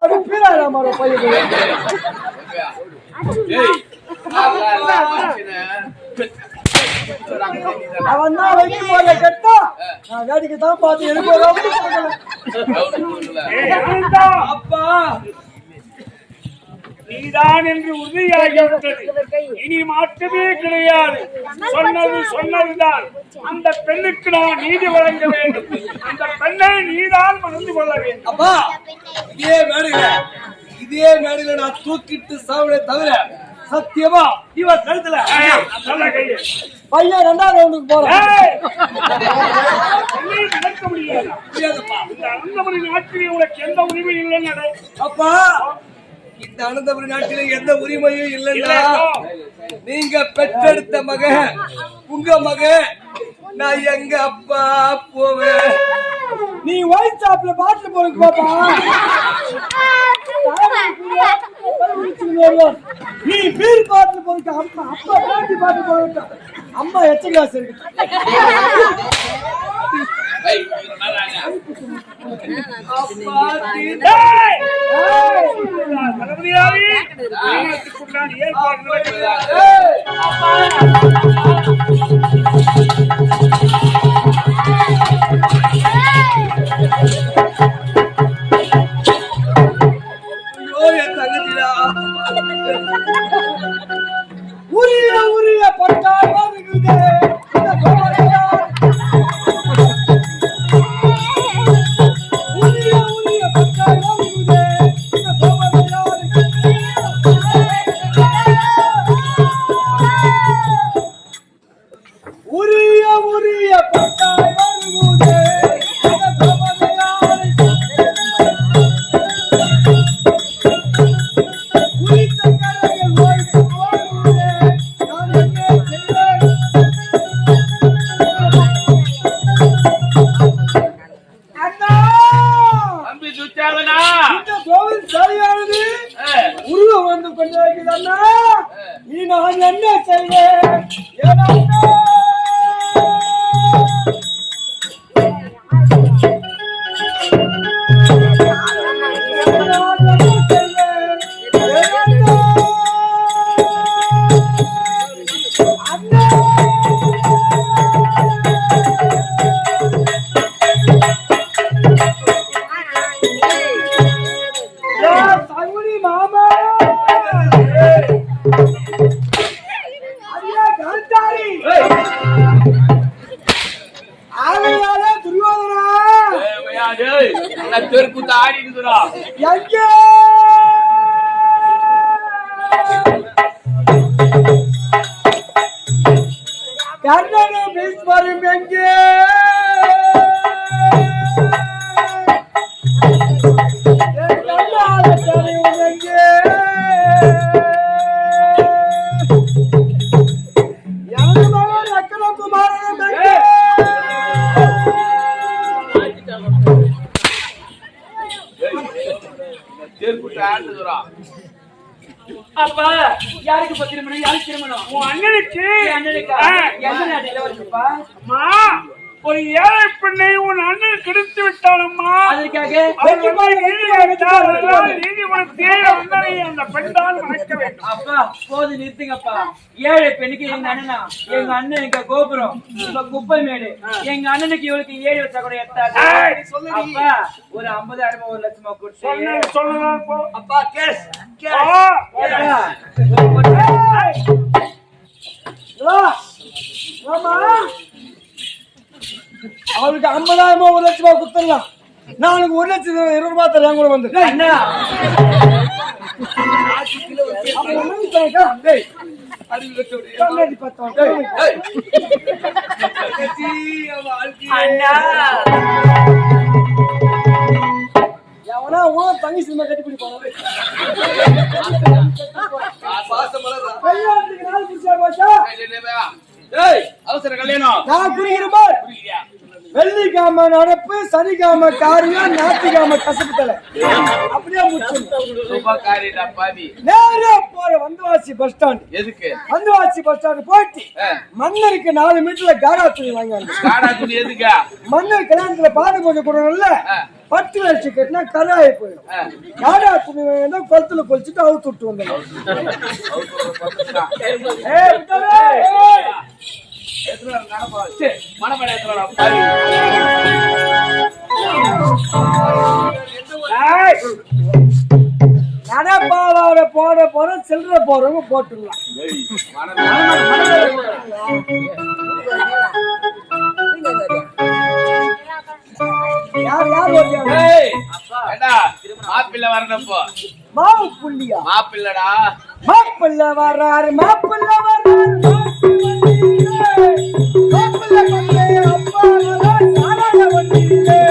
अरे फिर आया हमारा पहले அவன் தான் வைக்க போல கெட்டா நான் வேடிக்கை தான் பார்த்து அப்பா நீதான் என்று உறுதியாகிவிட்டது. இனி மாற்றமே கிடையாது. சொன்னதுதான். அந்த பெண்ணுக்கு நான் நீதி வழங்க வேண்டும். அந்த பெண்ணை நீதான் மறந்து கொள்ள வேண்டும். அப்பா இதே மேடையில நான் தூக்கிட்டு சாவிட தவிர சத்தியமா இவன் கழுத்துல பையன் 2வது ரவுண்டுக்கு போறேன். நடக்க முடியாதுப்பா. இந்த அனந்தபுரி நாட்டிலே உனக்கு எந்த உரிமை இல்லைன்னு அப்பா. இந்த அனந்தபுரி நாட்டில எந்த உரிமையும் இல்லைன்னா நீங்க பெற்றெடுத்த மக உங்க மக நான் எங்க அப்பா போவேன். நீ ஒயிட் ஷாப்ல பாட்டில் போறதுக்கு பாப்பா. நீ பீர் பாட்டில் போறதுக்கு அம்மா அப்பா பாட்டி பாட்டில் போறதுக்கு அம்மா எச்ச கிளாஸ் இருக்கு. உரிய பட்டாய் வருகுதே அப்பா யாருக்கு பத்திரமணம் யாருக்கு திருமணம்? உன் அண்ணனுக்கு. எந்த நாட்டில வருதுப்பா? அம்மா ஒரு ஏழை பெண்ணை உன் அண்ணன் கிடைத்து விட்டானம்மா. அதற்காக அந்த பெண்தான் மணக்க வேண்டும். அப்பா போது நிறுத்துங்கப்பா. ஏழை பெண்ணுக்கு எங்க அண்ணனா? எங்க அண்ணன் எங்க கோபுரம் உங்க குப்பை மேடு. எங்க அண்ணனுக்கு இவளுக்கு 7 வச்சா கூட எட்டாது. அப்பா ஒரு 50,000 1 லட்சமா கொடுத்து சொல்லலாம். அப்பா கேஸ் அவளுக்கு 50,000 1 லட்சமா கொடுத்துடலாம். நான் உனக்கு 1,20,000 ரூபாய் தரேன் கூட வந்து எவனா உன் தங்கி சினிமா கட்டி பிடிப்பாங்க. அவசர கல்யாணம் நான் புரிகிறேன். வெள்ளிக்கிழமை நடப்பு, சனிக்கிழமை காரியம், ஞாயிற்றுக்கிழமை கசப்பு தலை. அப்படியே நேரா போற வந்தவாசி பஸ் ஸ்டாண்ட். எதுக்கு வந்தவாசி பஸ் ஸ்டாண்ட் போயிட்டு மன்னருக்கு 4 மீட்டர்ல காடா துணி வாங்க. மன்னர் கல்யாணத்துல பாத பூஜை கொடுக்கணும்ல, 10 லட்சம் கட்டினா கராயி போயிடும். யாரா துணி வேணா கொளத்துல கொளிச்சுட்டு அவுத்து விட்டு வந்தோம். நடப்பாவோட போற சில்லற போறவங்க போட்டுடலாம். யார் மாப்பிள்ளை வரணும்போ மாவு புள்ளியா மாப்பிள்ளடா மாப்பிள்ளை வர்றாரு மாப்பிள்ளை அப்பா சாராய வண்டியிலே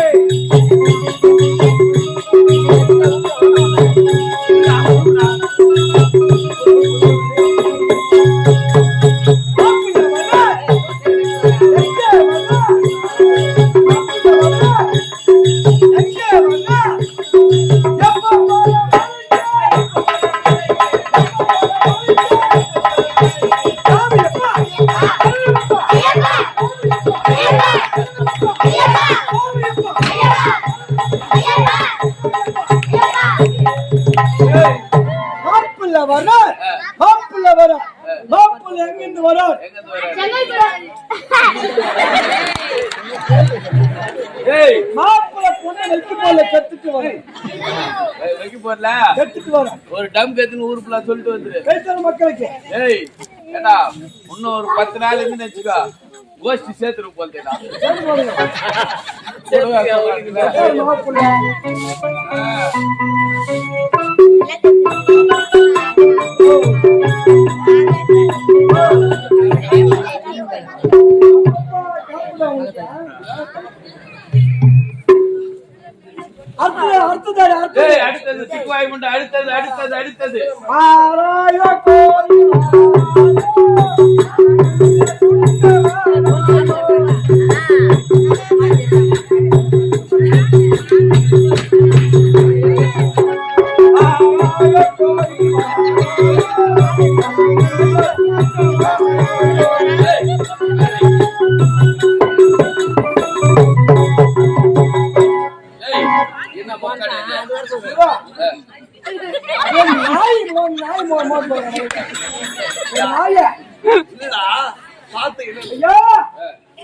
ஒரு டம் கேத்துன்னு ஊருக்குள்ள சொல்லிட்டு வந்துரு மக்களுக்கு. ஏடா இன்னும் ஒரு 10 நாள் இருந்து வச்சுக்கோ கோஷ்டி சேர்த்துரு போல்தேடா. அடுத்தது சிக்குவாய் முண்டை அடுத்தது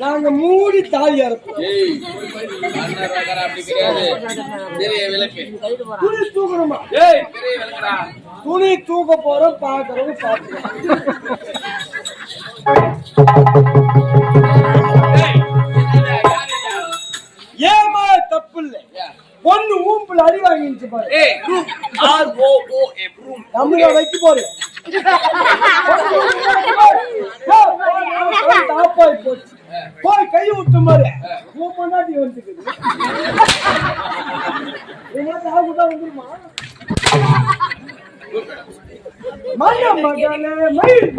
நாங்க மூடி தாலி அறுப்போம். துணி தூக்கணுமா? துணி தூக்க போறோம் பாக்குறோம் ஏமா தப்பு இல்லை. பொண்ணு ஊம்புல அடி வாங்கிச்சு பாரு. நம்ம வைக்க போறேன் போச்சு. போய் கை விட்டு மாதிரி பொண்டாட்டி வந்துருக்குது. வந்துருமா மய மகனே மயில்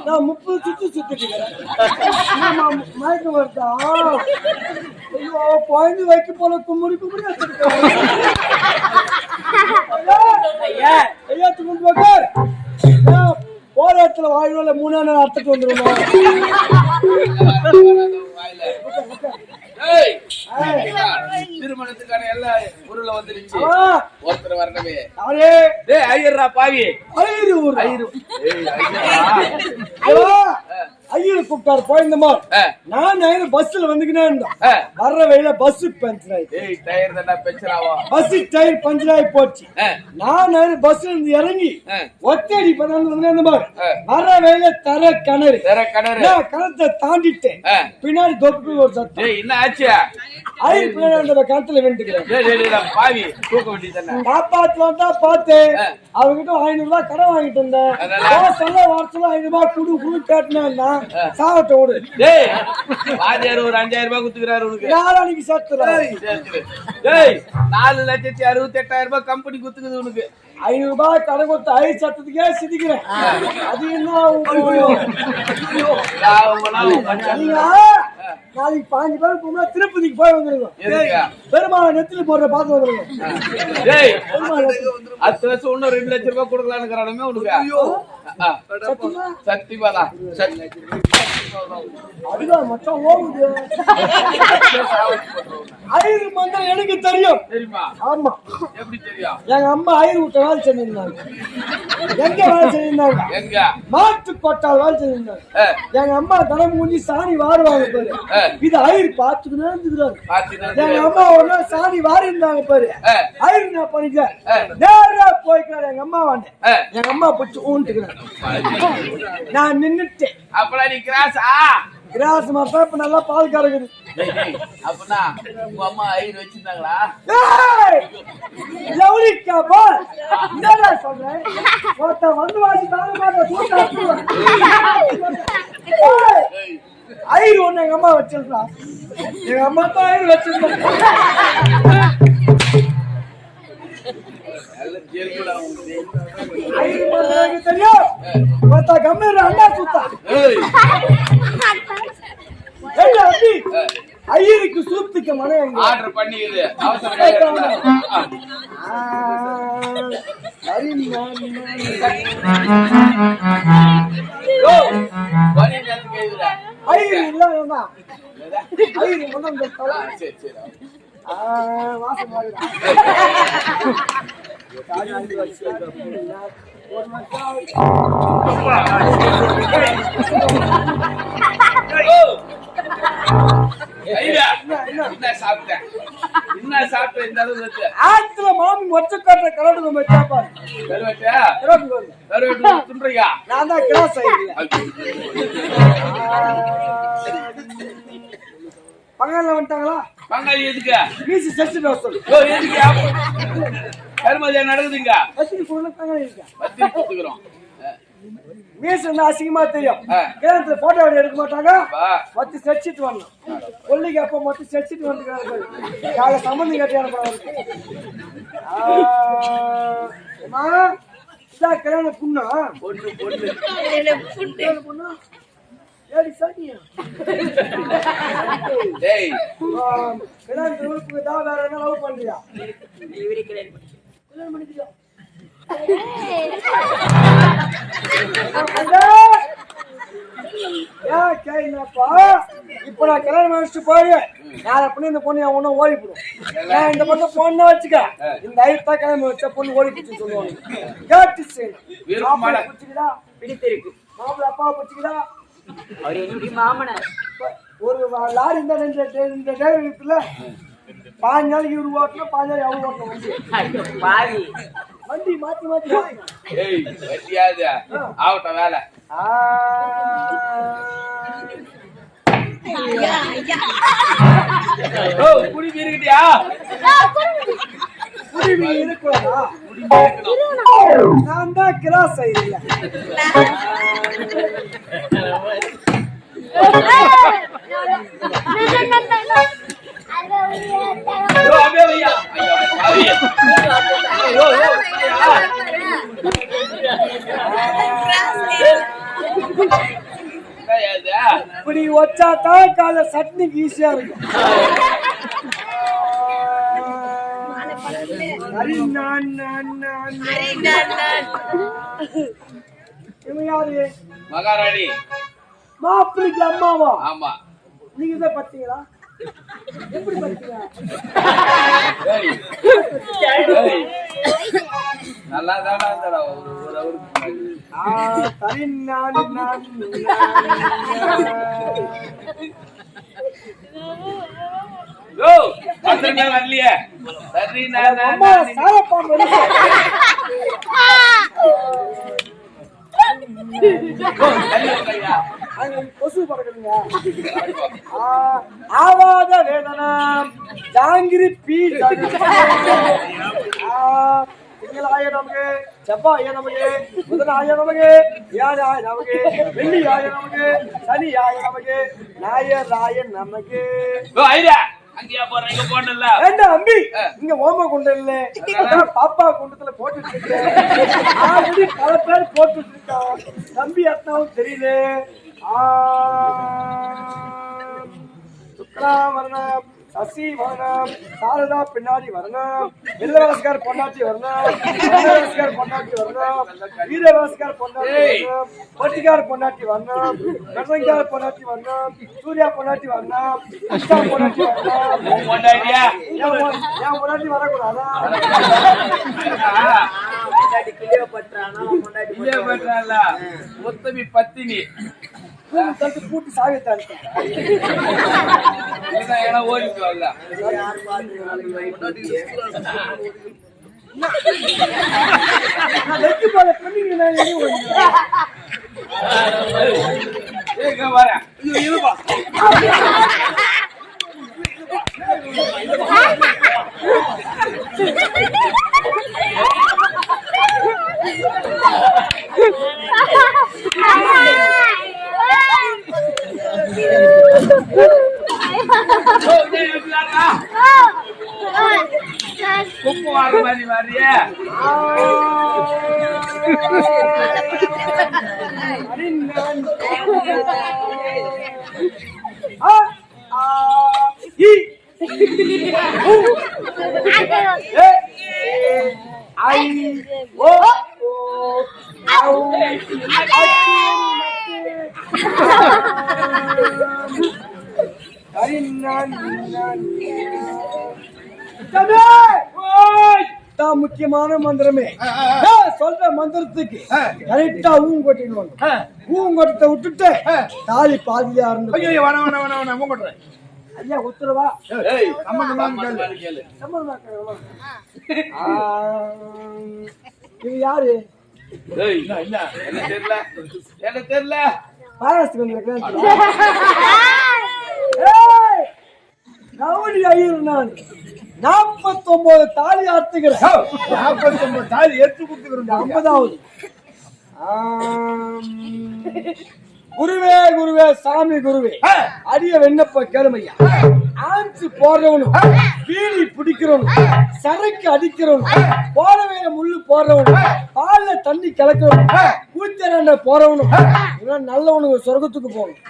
நான் 30 சுத்து சுத்திக்கிறேன். மயக்கம் வருதா? ஐயோ குழந்தை வைக்க போல கும்புடி கும்புடி ஐயா போற இடத்துல வாயில 3 நாள் அர்த்தத்து வந்துருவோம். திருமணத்துக்கான எல்லா பொருளை வந்துருச்சு. ஒருத்தர் வரணுமே. ஐயர் கூப்பிட்டாரு போயிருந்தோமா நான் பஸ்ல வந்துக்கினே இருந்தோம் வர்ற வழியில bus puncture bus tyre puncture ஆகி போச்சு நான் பஸ்ல இருந்து இறங்கி ஒத்தடி வர்ற வழியில தர கிணறு கிணத்தை தாண்டிட்டேன் பின்னாடி தொப்பு ஒரு சத்தம் என்ன ஆச்சு ஐயர் பின்னாடி கிணத்துல வேண்டிக்கிறேன் காப்பாத்தலாம் தான் பார்த்தேன் அவங்கிட்ட 500 ரூபாய் கடன் வாங்கிட்டு இருந்தேன் சொல்ல வாரத்துல 500 ரூபாய் குடு கேட்டேன்னா சாவட்ட விடு ஒரு 5000 ரூபாய் குத்துக்கிறாரு உனக்கு நாளைக்கு சேர்த்துறேன் 4,68,000 ரூபாய் கம்பெனி குத்துக்குது உனக்கு 500 ரூபாய் கடன் கொடுத்து ஐ சத்தத்துக்கே சிரிக்கிறேன் அது என்ன நாளைக்கு 5 பேர் போனா திருப்பதிக்கு போய் வந்துருக்கோம் பெருமாளை நெத்தில போடுற பார்த்து வந்துருக்கோம் 10 வருஷம் இன்னும் 2 லட்சம் ரூபாய் கொடுக்கலான்னு உனக்கு சத்தியமாதான் அதுதான் மச்சான் ஓடுது ஐயர் மந்திரம் எனக்கு தெரியும் தெரியுமா ஆமா எப்படி தெரியும் எங்க அம்மா ஐயர் விட்ட வேலை செஞ்சிருந்தாங்க எங்க வேலை செஞ்சிருந்தாங்க எங்க மாட்டு கொட்டால் வேலை செஞ்சிருந்தாங்க எங்க அம்மா தனம் மூஞ்சி சாணி வாருவாங்க பாரு இது ஐயர் பாத்துக்கிட்டே இருந்துக்கிறாரு எங்க அம்மா ஒரு நாள் சாணி வாரி இருந்தாங்க பாரு ஐயர் என்ன பண்ணிக்க நேரா போய்க்கிறாரு எங்க அம்மா வாண்ட எங்க அம்மா பிடிச்சி ஊன்ட்டுக்கிறாரு நான் நின்னுட்டேன் அப்படா நீ கிராஸா கிராஸ் மாத்தா இப்ப நல்லா பால் கறக்குது அப்பனா உங்க அம்மா ஐயர் வச்சிருந்தாங்களா லவ்லிக்கா பால் என்னடா சொல்றேன் ஒருத்த வந்து வாசி தாங்க மாட்டா தூக்கா ஐயர் ஒண்ணு எங்க அம்மா வச்சிருக்கா எங்க அம்மா தான் ஐயர் வச்சிருந்தாங்க தெரியும் ஒருத்த கம்மி அண்ணா சுத்தா ஐயருக்கு சூத்துக்க மனம் ஆர்டர் பண்ணிடுது ஐயர் இல்ல ஐயர் மனம் சரி சரி வாசம் ஆத்துல மாமி மொச்சக்காட்டுற கலடு நம்ம கேப்பாரு நான் தான் கிராஸ் பங்காளி வந்துட்டாங்களா பங்காளி எதுக்கு மீசி செச்சு சொல்லு எதுக்கு கருமதியா நடக்குதுங்க பங்காளி இருக்கா பத்தி குத்துக்கிறோம் மீஸ் என்ன அசிங்கமா தெரியும் கேரளத்துல போட்டோ எடுக்க மாட்டாங்க மொத்த செச்சிட்டு வரணும் கொல்லிக்கு அப்ப மொத்த செச்சிட்டு வந்துருக்காங்க கால சம்பந்தம் கட்டி அனுப்புறாங்க கல்யாண புண்ணா பொண்ணு ஏடி சாட்டியா கல்யாணத்துக்கு தான் வேற என்ன லவ் பண்றியா கல்யாணம் பண்ணிக்கிறியா இப்ப நான் கல்யாணம் முடிச்சுட்டு போயிடுவேன் யார் அப்படி இந்த பொண்ணு என் ஒன்னும் ஓடிப்பிடும் நான் இந்த பொண்ணு பொண்ணு வச்சுக்க இந்த ஐட்டா கிளம்பி வச்ச பொண்ணு ஓடிப்பிடுச்சுன்னு சொல்லுவாங்க கேட்டு பிடிச்சிக்கிடா பிடித்திருக்கு மாப்பிள்ள அப்பாவை பிடிச்சிக்கிடா அவர் என்னுடைய மாமனார் ஒரு லாரி இந்த டிரைவர் இருக்குல்ல 5 நாளைக்கு இவரு ஓட்டணும் 5 நாளைக்கு அவங்க ஓட்டணும் பாவி வண்டி மாத்தி மாத்தி வண்டியாது ஆகட்டும் வேலை குடிமி இருக்கிட்டியா குடிமி இருக்கா நான் தான் கிராஸ் ஆயிரல இப்படி வச்சாதான் கால சட்னிக்கு ஈஸியா இருக்கும் யாரு மகாராணி மாப்பிள்ளைக்கு அம்மாவா ஆமா நீங்க தான் பாத்தீங்களா எப்படி பாத்தீங்க நல்லா தானா ஒரு அவருக்கு ஓ பத்திரமே வரலையே சரி கொசு பறக்குதுங்க. ஆவாத வேதனா ஜாங்கிரி பீ திங்களாய நமக்கு, செவ்வாய நமக்கு, புதனாய நமக்கு, வியாழாய நமக்கு, வெள்ளியாய நமக்கு, சனியாய நமக்கு, ஞாயிறாய நமக்கு. அங்கேயா போறீங்க போடல ஏண்டா அம்பி இங்க ஓம குண்டம் இல்ல, பாப்பா குண்டத்துல போட்டுட்டு இருக்கேன். ஆல்ரெடி பல பேர் போட்டுட்டு இருக்கான். தம்பி அத்தாவும் தெரியல. சுக்ரா வரணும், சசி வரணும், சாரதா பின்னாடி வரணும், வெள்ளவாஸ்கார் பொண்டாட்டி வரணும், வெள்ளவாஸ்கார் பொண்டாட்டி வரணும், வீரவாஸ்கார் பொண்டாட்டி வரணும், பொட்டிக்கார் பொண்டாட்டி வரணும், கட்டங்கார் பொண்டாட்டி வரணும், சூர்யா பொண்டாட்டி வரணும், அஷ்டா பொண்டாட்டி வரணும். என் பொண்டாட்டி வரக்கூடாதா? முத்தமி பத்தினி பூட்டு சாவித்தான் ஓடிட்டு வரல வெற்றி போல பண்ணீங்க வரேன் குப்பு வாங்க மாதிரி மாதிரியே முக்கியமான மந்திரமே சொல்ற மந்திரத்துக்கு கரெக்டா ஊங்கொட்டிடுவாங்க. ஊங்கொட்டத்தை விட்டுட்டு தாலி பாதியா இருந்து ஐயா உத்தரவா இது யாரு என்ன தெரியல என்ன தெரியல பாரஸ்துக்கு கவுடி ஐயர் நான் 49 தாலி அறுத்துக்கிறேன். 49 தாலி எடுத்து கொடுத்துக்கிறேன். 50வது குருவே குருவே சாமி குருவே அடிய வெண்ணப்ப கேளுமையா. ஆஞ்சு போடுறவனும் பீடி பிடிக்கிறவனும் சரக்கு அடிக்கிறவனும் போடவே முள்ளு போடுறவனும் பால்ல தண்ணி கலக்கிறவனும் கூச்சரண்ட போறவனும் இவன் நல்லவனுக்கு சொர்க்கத்துக்கு போகணும்.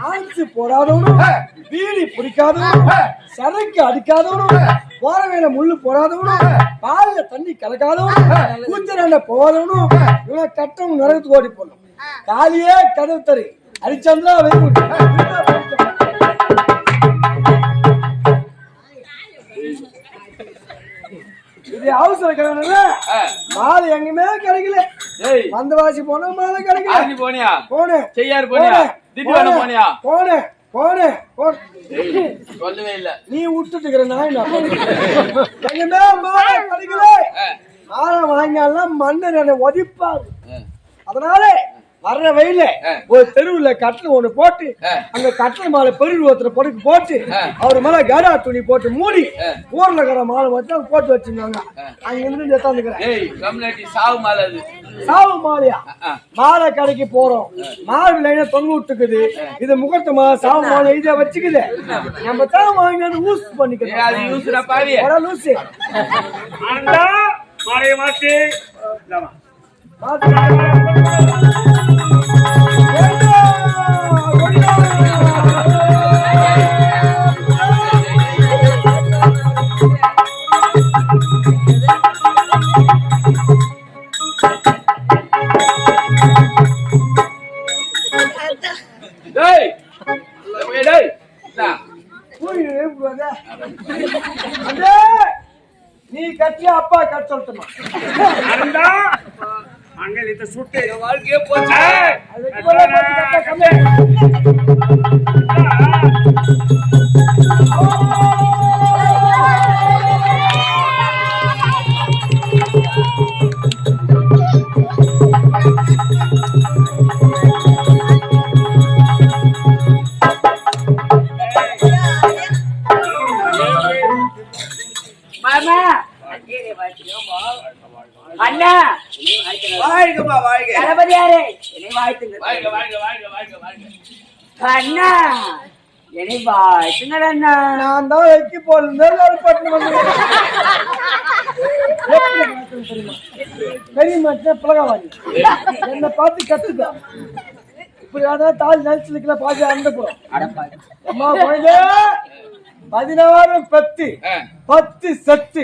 ஆஞ்சு போடாதவனும் பீடி பிடிக்காதவனும் சரக்கு அடிக்காதவனும் போறவேல முள்ளு போடாதவனும் பால்ல தண்ணி கலக்காதவனும் கூச்சரண்ட போகாதவனும் இவன் கட்டவன் நரகத்துக்கு ஓடி போடணும். காலியே கதவு தரு ஹரிச்சந்திரா இது அவசர கிழமை மாலை எங்குமே கிடைக்கல. வந்தவாசி போனா மாலை கிடைக்கல. போனியா போனேன் செய்யாரு போனியா திட்டு போனியா போனேன் போனேன் சொல்லவே இல்ல நீ விட்டுட்டுக்கிற நாய் எங்குமே மாலை கிடைக்கல. மாலை வாங்கினாலும் மன்னர் என்னை ஒதிப்பாரு. அதனால வர்ற வயல ஒரு தெருவுல கட்டில ஒண்ணு போட்டு அங்க கட்டில மாலை பெரிய ஒருத்தர் படுக்கு போட்டு அவர் மேல கரா துணி போட்டு மூடி ஊர்ல இருக்கிற மாலை மட்டும் போட்டு வச்சிருந்தாங்க. அங்க இருந்து எடுத்தாந்துக்கிறேன் சாவு மாலை சாவு மாலையா மாலை கடைக்கு போறோம். மாலை லைனா தொங்க விட்டுக்குது. இது முகூர்த்த மாலை சாவு மாலை இதை வச்சுக்குது. நம்ம தான் வாங்கி யூஸ் பண்ணிக்கிறோம். லூசு மாலையை மாற்றி நீ கட்டியா அப்பா கட்ட சொல்லட்டுமா? மங்களத்தை சுட்டு வாழ்க்கையே போச்சு. ஏய், அது வைக்க போறேன், போட்டு கட்டு, கம்மி. மாமா அண்ணா வாழ்கம்மா, வாழ்க. தளபதியாரே என்னை வாழ்த்துங்க வாழ்க, வாழ்க, வாழ்க, வாழ்க, வாழ்க. அண்ணா என்னை வாழ்த்துங்கள் அண்ணா. நான் தான் வைக்க போறேன் பட்டு வந்து தெரியுமா பிளகாவாடி என்னை பார்த்து கத்துக்க இப்படி ஆனா தாலி நினைச்சிருக்கல பாதி அந்த போறோம் அம்மா குழந்தை 16 பத்து 10 சத்து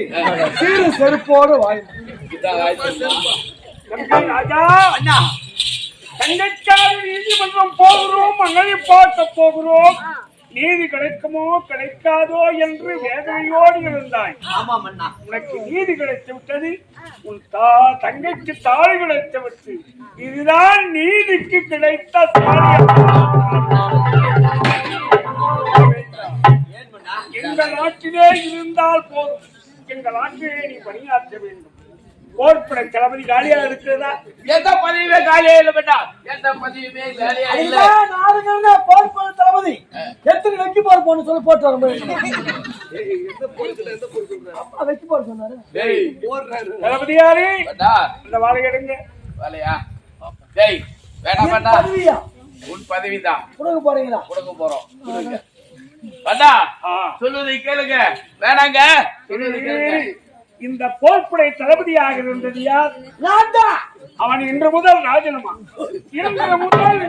சீரு செருப்போடு வாழ்ந்து இதான் வாழ்க்கை. ராஜா அண்ணா தங்கைக்காக நீதிமன்றம் போகிறோம், மகளை பார்க்க போகிறோம். நீதி கிடைக்குமோ கிடைக்காதோ என்று வேதனையோடு இருந்தாய். ஆமாம் அண்ணா. உனக்கு நீதி கிடைத்து விட்டது, உன் தங்கைக்கு தாழ் கிடைத்து விட்டு, இதுதான் நீதிக்கு கிடைத்த எங்க நாட்டிலே இருந்தால் போதும், எங்க நாட்டிலே நீ பணியாற்ற வேண்டும். போர்ப்படை தளபதி காலியா இருக்கிறதா? எந்த பதவியுமே காலியா இல்ல பெட்டா, எந்த பதவியுமே காலியா இல்ல. போர்ப்பட தளபதி எத்தனை வைக்க போற போன்னு சொல்லி போட்டு வர வைக்க போற சொன்னாரு. டேய், தளபதி யாரு? பெட்டா, அந்த வாழை எடுங்க. வேலையா? டேய், வேணாம் பெட்டா, பதவியா உன் பதவிதான் கொடுக்க போறீங்களா? கொடுக்க போறோம். பெட்டா, ஆ. சொல்லுவதை கேளுங்க. வேணாங்க, சொல்லுவதை கேளுங்க. இந்த போர்ப்படை தளபதியாக இருந்தது யார்? நான் தான். அவன் இன்று முதல் ராஜினாமா. இன்று முதல்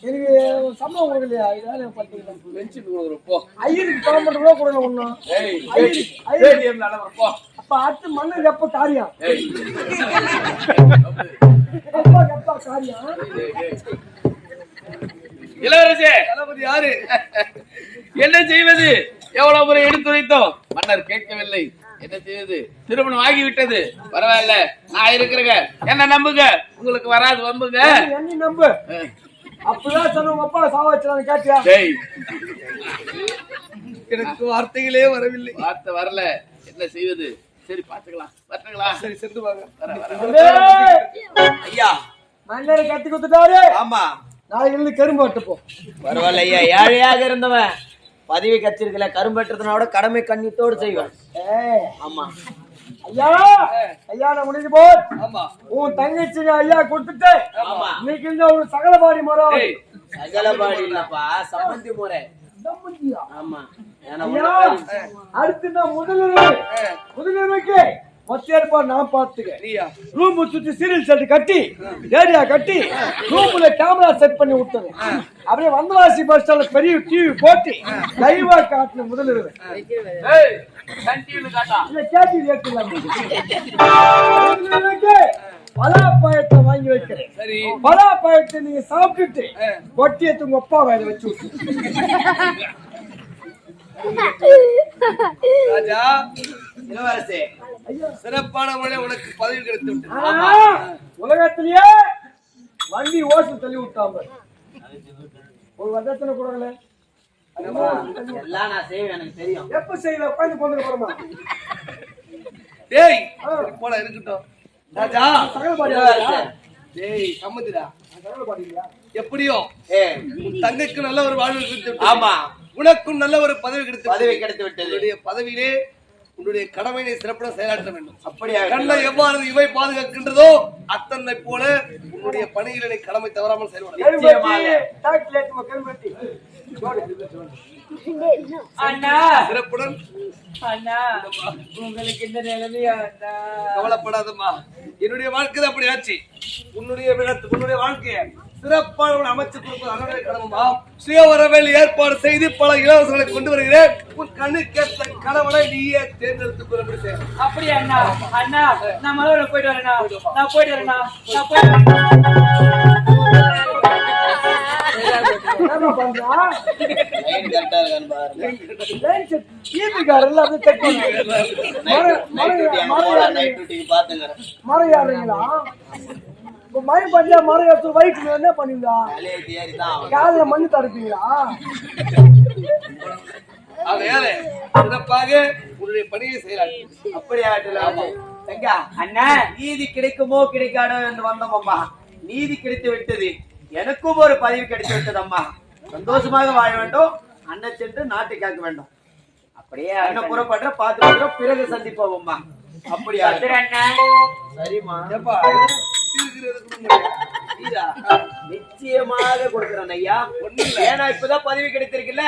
எனக்கு சம்பளம் கொடுக்கலையா? இதால பார்த்தீங்களா? பென்ஷன் கொடுக்குறோம் போ. ஐயருக்கு பணம் கூட கொடுங்க ஒண்ணும். ஏய், ஐயர். ATM ல அடவற போ. அப்ப அடுத்து மண்ணு எப்ப காரியம்? ஏய், எப்ப காரியம்? இளவரசே, தளபதி யாரு? என்ன செய்வது? எவ்வளவு முறை எடுத்துரைத்தோம், மன்னர் கேட்கவில்லை. என்ன செய்வது? திருமணம் ஆகிவிட்டது. பரவாயில்ல, நான் இருக்கிறேங்க. என்ன நம்புங்க, உங்களுக்கு வராது வம்புங்க. என்ன நம்பு? அப்படிதான் சொன்ன அப்பா சாவச்சான்னு கேட்டியா? டேய், எனக்கு வார்த்தைகளே வரவில்லை. வார்த்தை வரல, என்ன செய்வது? சரி பாத்துக்கலாம், வரட்டுங்களா? சரி, சென்று வாங்க. ஐயா, மன்னரை கட்டி கொடுத்துட்டாரு. ஆமா, நாளைக்கு இருந்து கரும்பு வெட்டுப்போ. பரவாயில்ல ஐயா. ஏழையாக இருந்தவன் பதவி கட்சிருக்கல, கரும்பெற்றதனோட கடமை கண்ணியத்தோடு செய்வான். ஆமா ஐயா, ஐயா நான் முடிஞ்சு போட். ஆமா, உன் தங்கச்சி ஐயா கொடுத்துட்டு ஆமா. இன்னைக்கு இந்த ஒரு சகலபாடி மரம். டேய், சகலபாடி இல்லப்பா, சம்பந்தி முறை. தம்பதியா? ஆமா, ஏன்னா ஐயா, அடுத்து நான் முதலிரவுக்கு மொத்த ஏற்பாடு நான் பாத்துக்க. ரூம் சுத்தி சீரியல் செட் கட்டி ரேடியா கட்டி ரூம்ல கேமரா செட் பண்ணி விட்டது. அப்படியே வந்தவாசி பஸ் ஸ்டாண்ட்ல பெரிய டிவி போட்டு லைவா காட்டுன முதலிரவு. ஏய், கண்டினியூ காட்டா. இல்ல கேட்டி ஏத்துலாம். பலாப்பழத்தை வாங்கி வைக்கிறேன். சரி, பலாப்பழத்தை நீங்க சாப்பிட்டுட்டு கொட்டியத்து உங்க அப்பா வாயில வச்சு விட்டு. ராஜா, இளவரசே, சிறப்பான முறையில் உனக்கு பதவி கிடைத்து விட்டது. உலகத்திலேயே வண்டி ஓசு தள்ளி விட்டாம ஒரு வருடத்துல கொடுக்கல. எல்லாம் நான் செய்வேன், எனக்கு தெரியும். எப்ப செய்யல உட்காந்து கொண்டு போறோமா? டேய், போல இருக்கட்டும். ராஜா, சகலபாடி டேய் சம்மதிடா. சகலபாடியா? எப்படியோ உன் தங்கைக்கு நல்ல ஒரு வாழ்வு கிடைத்து விட்டது. ஆமா, உனக்கும் நல்ல ஒரு பதவி கிடைத்து பதவி கிடைத்து விட்டது. உன்னுடைய பதவியிலே உன்னுடைய கடமையை சிறப்புடன் செயலாற்ற வேண்டும். அப்படியா? கண்ணை எவ்வாறு இவை பாதுகாக்கின்றதோ அத்தனை போல உன்னுடைய பணிகளை கடமை தவறாமல் செயல்பட. அண்ணா சிறப்புடன் அண்ணா உங்களுக்கு இந்த நிலைமையா அண்ணா? கவலைப்படாதம்மா, என்னுடைய வாழ்க்கை அப்படி ஆச்சு. உன்னுடைய வாழ்க்கையை சிறப்பான அமைச்சு கொடுப்பது அறவே கடமைமா. சுயவரவேல் ஏற்பாடு செய்து பல இலவசங்களை கொண்டு வருகிறேன். உன் கண்ணுக்கேற்ற கணவனை நீயே தேர்ந்தெடுத்துக் கொள்ள. அப்படியா அண்ணா? அண்ணா நான் மலோட போயிட்டு வரேண்ணா. நான் போயிட்டு வரேண்ணா. என்ன பண்றா லைன் கரெக்டா இருக்கான்னு பாருங்க. டிவிக்காரல்ல அப்படியே கட்டி நைட் டியூட்டிக்கு பாத்துங்க. மரம் ஏறுறீங்களா? இப்ப மழை பஞ்சா மரம் ஏற்று வயிற்று என்ன பண்ணுவீங்களா? தலையை ஏறி தான் காலைல மண்ணு தடுப்பீங்களா? ஆகையால சிறப்பாக உன்னுடைய பணியை செய்யலாம். அப்படியா? எங்க அண்ணா நீதி கிடைக்குமோ கிடைக்காதோ என்று வந்தோம் அம்மா. நீதி கிடைத்து விட்டது, எனக்கும் ஒரு பதவி கிடைத்து விட்டது அம்மா. சந்தோஷமாக வாழ வேண்டும், அண்ணன் சென்று நாட்டை காக்க வேண்டும். அப்படியே அண்ணன் புறப்படுற பார்த்து பிறகு சந்திப்போம் அம்மா. அப்படியா? சரிம்மா. நிச்சயமாக கொடுக்குறேன் ஐயா. ஏன்னா இப்பதான் பதவி கிடைத்திருக்குல்ல.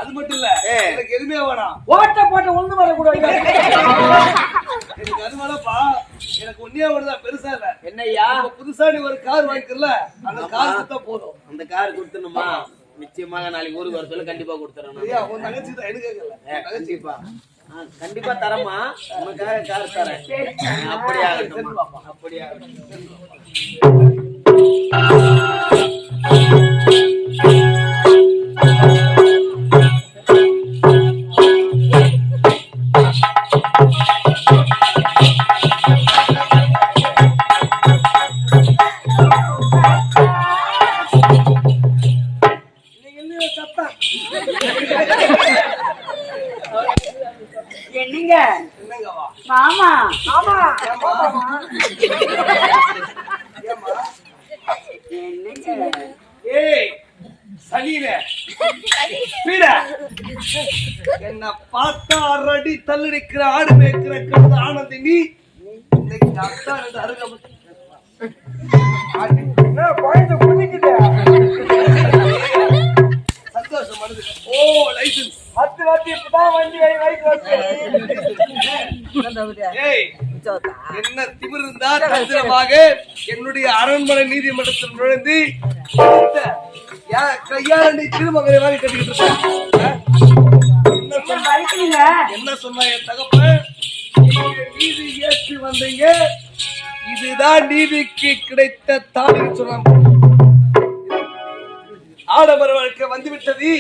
அது மட்டும் இல்ல, எனக்கு எதுவுமே வேணாம். ஓட்ட போட்ட ஒண்ணு வரக்கூடாது. எனக்கு அது வேணாப்பா, எனக்கு ஒன்னே ஒண்ணுதான், பெருசா இல்ல. என்னய்யா? புதுசா நீ ஒரு கார் வாங்கிக்கல, அந்த கார் கொடுத்தா போதும். அந்த கார் கொடுத்துணுமா? நிச்சயமாக நாளைக்கு ஊருக்கு வர சொல்ல கண்டிப்பா கொடுத்துறேன். ஐயா, உன் தங்கச்சி தான், எனக்கு கேட்கல. தங்கச்சிப்பா கண்டிப்பா தரமா, உனக்காக கார் தரேன். அப்படியா? அப்படியா? என்னங்க மாமா? ஆமா என்னங்க? ஏய் சனியில பீட என்ன பார்த்தா அரடி தள்ளிருக்கிற ஆடு மேய்க்கிற கழுத ஆனந்தி நீ இன்னைக்கு அத்தா ரெண்டு அருகம்பு குழந்தை குதிக்குது. சந்தோஷம் மனது. ஓ லைசன்ஸ் 10 வருஷம் இப்பதான் வண்டி வயிற்று வந்து. ஏய் என்ன திமிர் இருந்தா தந்திரமாக என்னுடைய அரண்மனை நீதிமன்றத்தில் நுழைந்து கையால நீ திருமகளை வாங்கி கட்டிக்கிட்டு இருக்க. என்ன சொன்ன என் தகப்பன்? நீதி ஏற்றி வந்தீங்க, இதுதான் நீதிக்கு கிடைத்த தாடி சொன்னாங்க. ஆடம்பர வாழ்க்கை வந்துவிட்டது,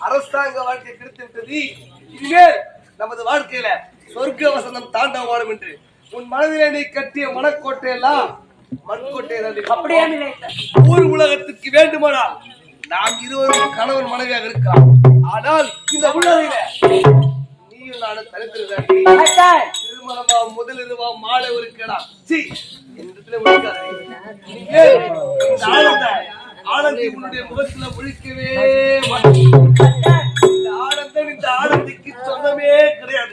அரசாங்க வாழ்க்கை கிடைத்து விட்டது. இனிமேல் நமது வாழ்க்கையில சொர்க்க வசனம் தாண்டவம் வாழும் என்று உன் மனதிலே நீ கட்டிய மனக்கோட்டை எல்லாம் மண்கோட்டை. அப்படியே ஊர் உலகத்துக்கு வேண்டுமானால் நாம் இருவரும் கணவன் மனைவியாக இருக்கலாம். ஆனால் இந்த உலகில நீயும் நானும் தனித்திருந்தாண்டி. திருமணமா முதலிருவா மாலை ஒரு கேடா சி இந்த ஆனந்தி உன்னுடைய முகத்துல முழிக்கவே மாட்டேன். இந்த ஆனந்தம் இந்த ஆனந்திக்கு சொந்தமே கிடையாது.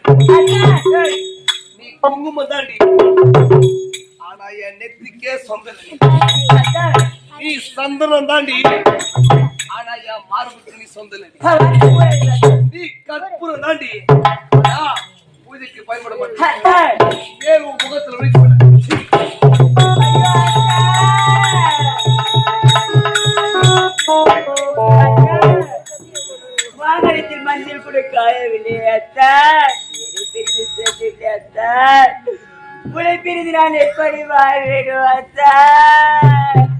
நீ குங்குமம் தாண்டி, ஆனா என் நெத்திக்கே சொந்தம். நீ சந்தனம் தாண்டி, ஆனா என் மார்புக்கு நீ சொந்தம். நீ கற்பூரம் தாண்டி, பூஜைக்கு பயன்பட மாட்டேன். மேல் உன் முகத்துல விழிக்க வாகனத்தில் மஞ்சள் கூட காயவில்லை அத்தான். பிரிந்து சென்றில்லை அத்தான். உங்களை பிரிந்து நான் எப்படி வாழ வேண்டும் அத்தான்?